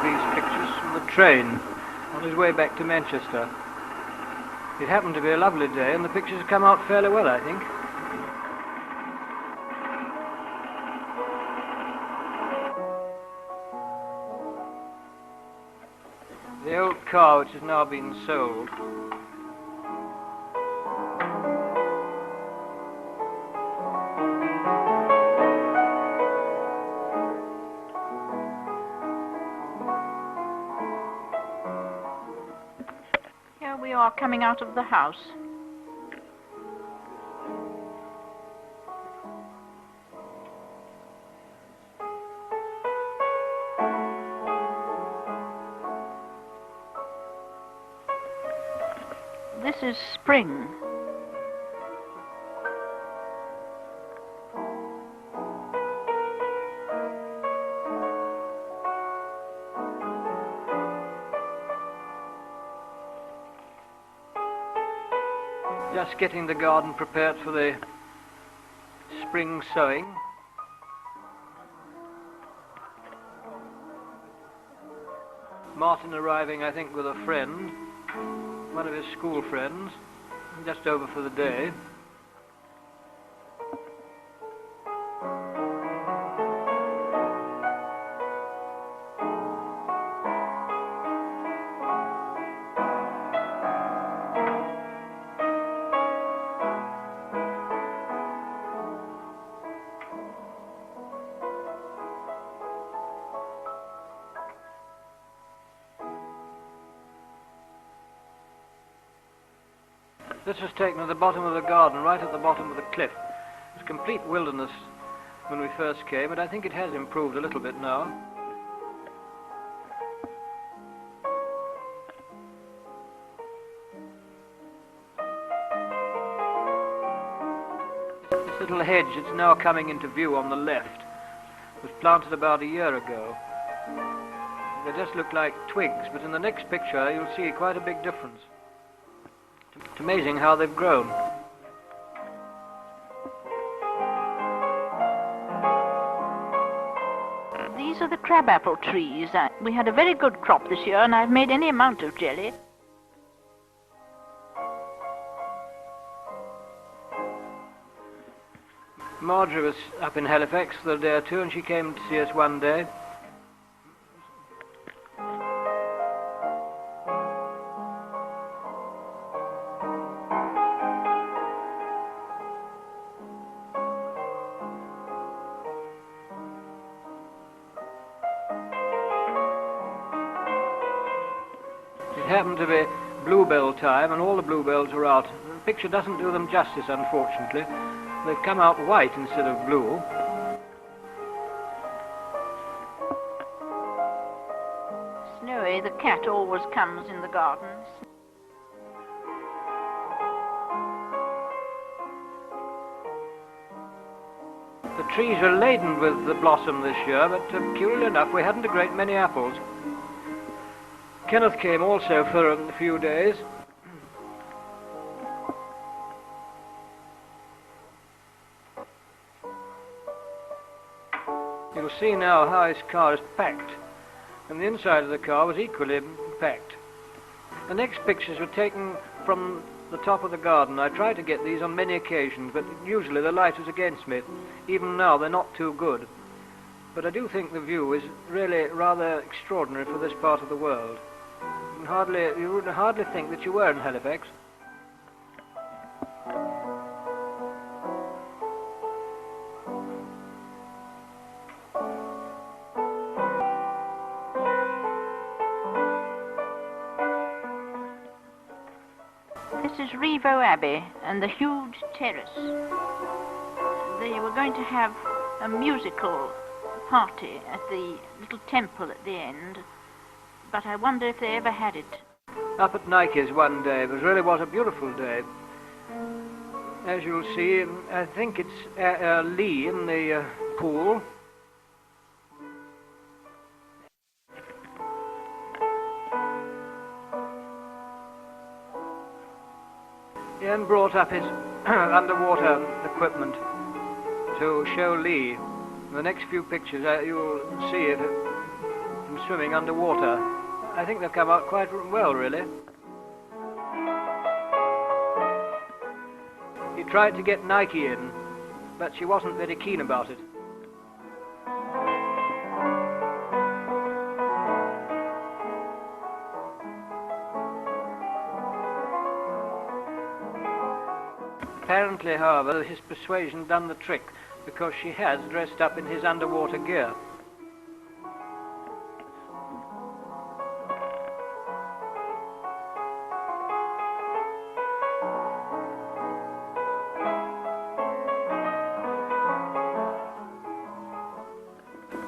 These pictures from the train on his way back to Manchester. It happened to be a lovely day and the pictures have come out fairly well, I think. The old car which has now been sold. We are coming out of the house. This is spring. Just getting the garden prepared for the spring sowing. Martin arriving, I think, with a friend, one of his school friends, just over for the day. This was taken at the bottom of the garden, right at the bottom of the cliff. It was complete wilderness when we first came, but I think it has improved a little bit now. This little hedge that's now coming into view on the left was planted about a year ago. They just look like twigs, but in the next picture you'll see quite a big difference. It's amazing how they've grown. These are the crabapple trees. We had a very good crop this year and I've made any amount of jelly. Marjorie was up in Halifax the day or two and she came to see us one day. It happened to be bluebell time and all the bluebells were out. The picture doesn't do them justice, unfortunately. They've come out white instead of blue. Snowy, the cat, always comes in the gardens. The trees are laden with the blossom this year, but curiously enough we hadn't a great many apples. Kenneth came also for a few days. You'll see now how his car is packed, and the inside of the car was equally packed. The next pictures were taken from the top of the garden. I try to get these on many occasions, but usually the light is against me. Even now, they're not too good. But I do think the view is really rather extraordinary for this part of the world. You would hardly think that you were in Halifax. This is Rievaulx Abbey and the huge terrace. They were going to have a musical party at the little temple at the end, but I wonder if they ever had it. Up at Nike's one day, it really was a beautiful day. As you'll see, I think it's Lee in the pool. Ian brought up his underwater equipment to show Lee. In the next few pictures you'll see him swimming underwater. I think they've come out quite well, really. He tried to get Nike in, but she wasn't very keen about it. Apparently, however, his persuasion done the trick, because she has dressed up in his underwater gear.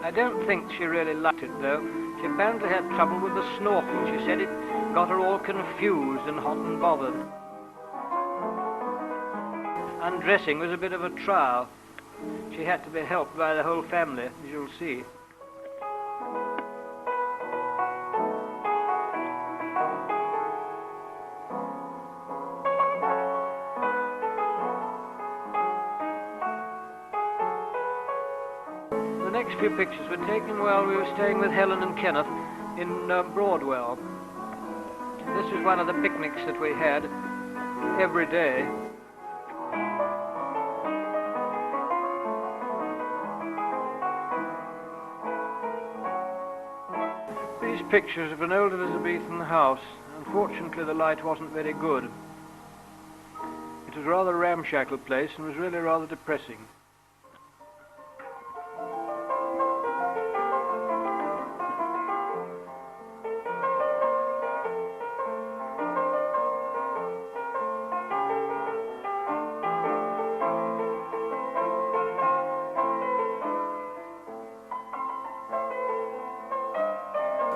I don't think she really liked it, though. She apparently had trouble with the snorkel. She said it got her all confused and hot and bothered. Undressing was a bit of a trial. She had to be helped by the whole family, as you'll see. The next few pictures were taken while we were staying with Helen and Kenneth in Broadwell. This was one of the picnics that we had every day. These pictures of an old Elizabethan house. Unfortunately, the light wasn't very good. It was a rather ramshackle place and was really rather depressing.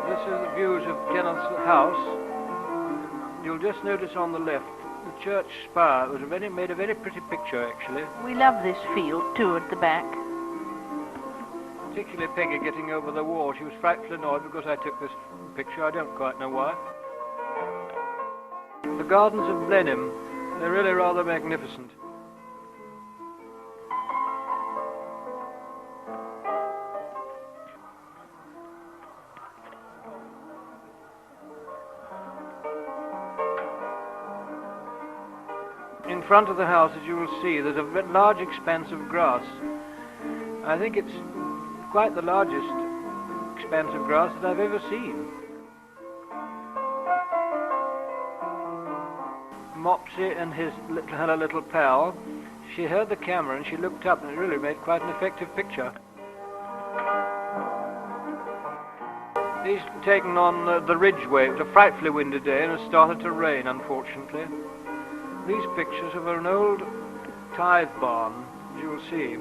This is the views of Kenneth's house. You'll just notice on the left the church spire. It was made a very pretty picture, actually. We love this field too at the back. Particularly Peggy getting over the wall. She was frightfully annoyed because I took this picture. I don't quite know why. The gardens of Blenheim, they're really rather magnificent. In front of the house, as you will see, there's a large expanse of grass. I think it's quite the largest expanse of grass that I've ever seen. Mopsy and her little pal, she heard the camera and she looked up and it really made quite an effective picture. These were taken on the Ridgeway. It was a frightfully windy day and it started to rain, unfortunately. These pictures of an old tithe barn, as you will see.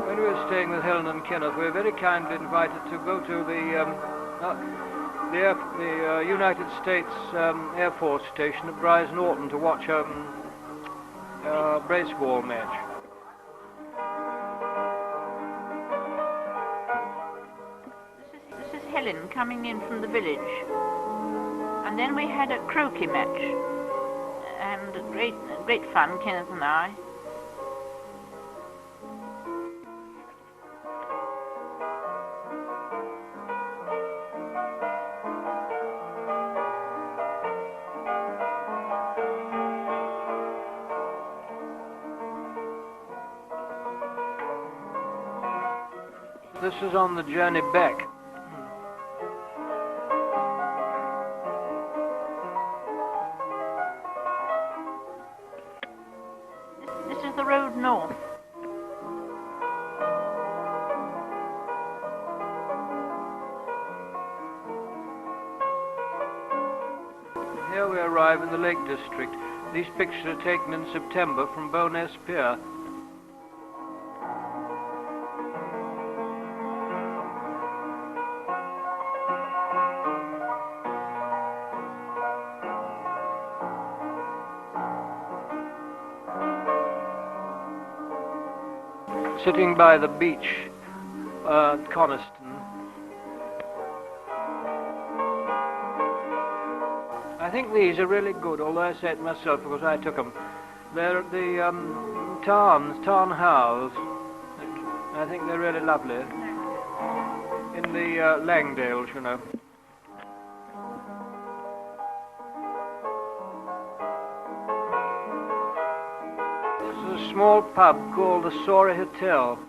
When we were staying with Helen and Kenneth, we were very kindly invited to go to the the United States Air Force Station at Brize Norton to watch a brace ball match. This is Helen coming in from the village. And then we had a croquet match. And great fun, Kenneth and I. This is on the journey back. This is the road north. Here we arrive in the Lake District. These pictures are taken in September from Bowness Pier. Sitting by the beach at Coniston. I think these are really good, although I say it myself because I took them. They're the Tarn Howes. I think they're really lovely. In the Langdales, you know. This is a small pub called the Soary Hotel.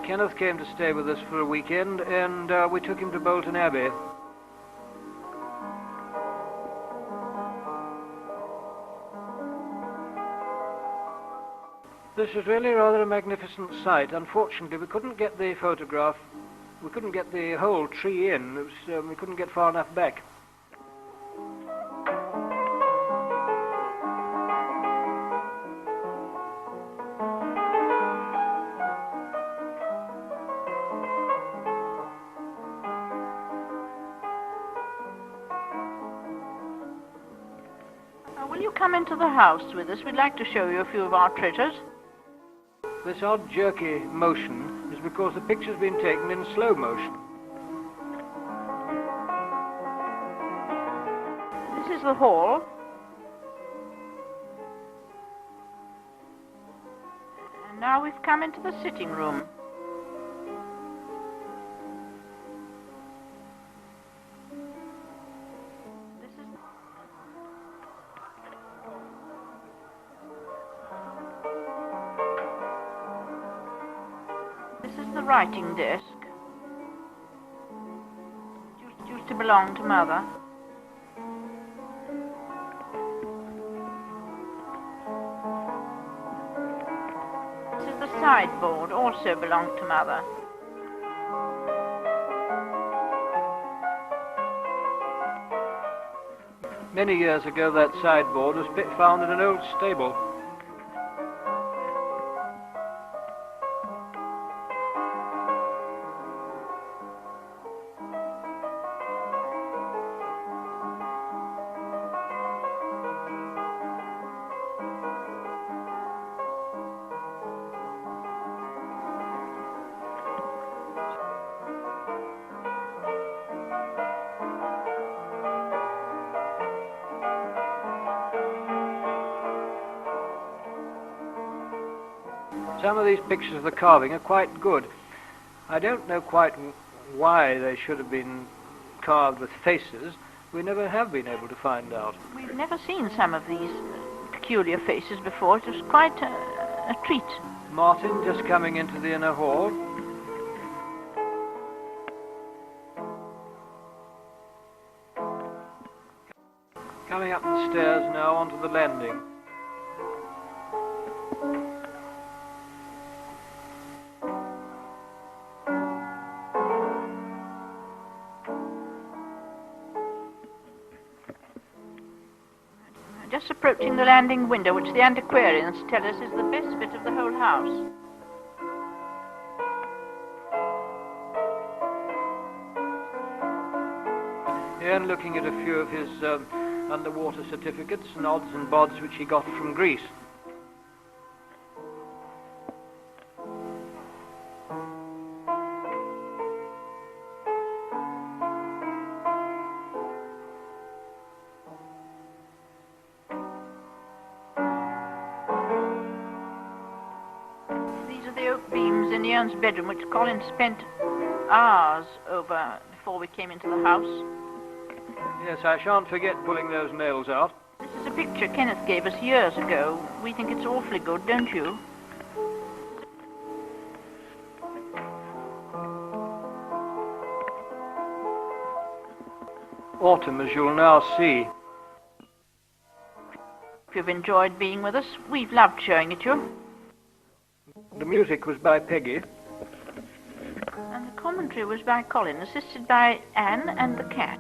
Kenneth came to stay with us for a weekend, and we took him to Bolton Abbey. This is really rather a magnificent sight. Unfortunately, we couldn't get the photograph, we couldn't get the whole tree in. It was, we couldn't get far enough back. Will you come into the house with us? We'd like to show you a few of our treasures. This odd jerky motion is because the picture's been taken in slow motion. This is the hall. And now we've come into the sitting room. This is the writing desk. It used to belong to Mother. This is the sideboard, also belonged to Mother. Many years ago, that sideboard was found in an old stable. Some of these pictures of the carving are quite good. I don't know quite why they should have been carved with faces. We never have been able to find out. We've never seen some of these peculiar faces before. It was quite a treat. Martin just coming into the inner hall. Coming up the stairs now onto the landing. just approaching the landing window, which the antiquarians tell us is the best bit of the whole house. And looking at a few of his underwater certificates and odds and bods which he got from Greece. These are the oak beams in Ian's bedroom, which Colin spent hours over before we came into the house. Yes, I shan't forget pulling those nails out. This is a picture Kenneth gave us years ago. We think it's awfully good, don't you? Autumn, as you'll now see. If you've enjoyed being with us, we've loved showing it you. The music was by Peggy. And the commentary was by Colin, assisted by Anne and the cat.